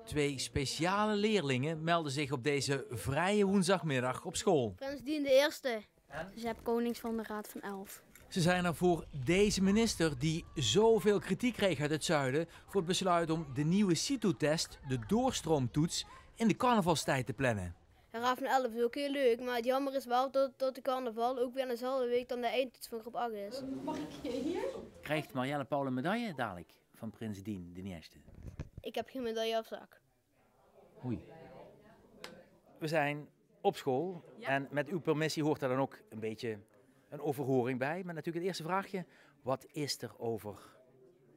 Twee speciale leerlingen melden zich op deze vrije woensdagmiddag op school. Prins Dien de Eerste. Dus heb konings van de Raad van Elf. Ze zijn er voor deze minister die zoveel kritiek kreeg uit het zuiden voor het besluit om de nieuwe CITO-test, de doorstroomtoets, in de carnavalstijd te plannen. De Raad van Elf is ook heel leuk, maar het jammer is wel dat de carnaval ook weer dezelfde week dan de eindtoets van groep 8 is. Mag ik je hier? Krijgt Marielle Paul een medaille dadelijk van prins Dien de Eerste? Ik heb geen medaille op zak. Oei. We zijn op school en met uw permissie hoort daar dan ook een beetje een overhoring bij. Maar natuurlijk het eerste vraagje, wat is er over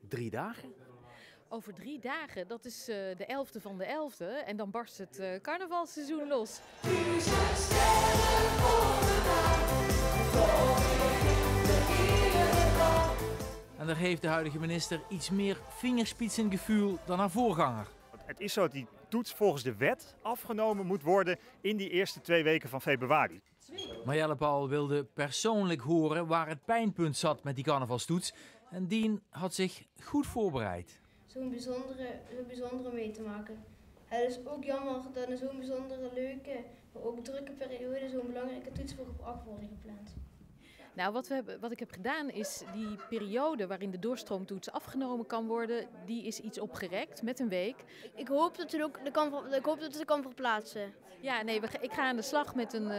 3 dagen? Over 3 dagen, dat is de 11e van de 11e en dan barst het carnavalseizoen los. En daar heeft de huidige minister iets meer vingerspitsengevoel dan haar voorganger. Het is zo dat die toets volgens de wet afgenomen moet worden in die eerste 2 weken van februari. Marielle Paul wilde persoonlijk horen waar het pijnpunt zat met die carnavalstoets. En Dien had zich goed voorbereid. Zo'n bijzondere mee te maken. Het is ook jammer dat in zo'n bijzondere, leuke, maar ook drukke periode zo'n belangrijke toets voor groep 8 worden gepland. Nou, wat ik heb gedaan is die periode waarin de doorstroomtoets afgenomen kan worden, die is iets opgerekt met een week. Ik hoop dat het ze kan verplaatsen. Ja, nee, ik ga aan de slag met een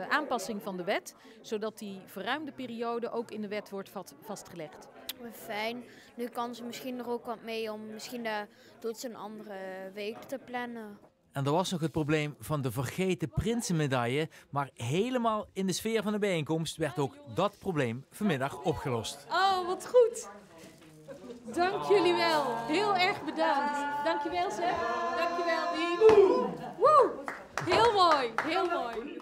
aanpassing van de wet, zodat die verruimde periode ook in de wet wordt vastgelegd. Fijn. Nu kan ze misschien er ook wat mee om misschien de toets een andere week te plannen. En er was nog het probleem van de vergeten prinsenmedaille. Maar helemaal in de sfeer van de bijeenkomst werd ook dat probleem vanmiddag opgelost. Oh, wat goed! Dank jullie wel. Heel erg bedankt. Dankjewel, Seb. Dankjewel, Dien. Woe! Heel mooi, heel mooi.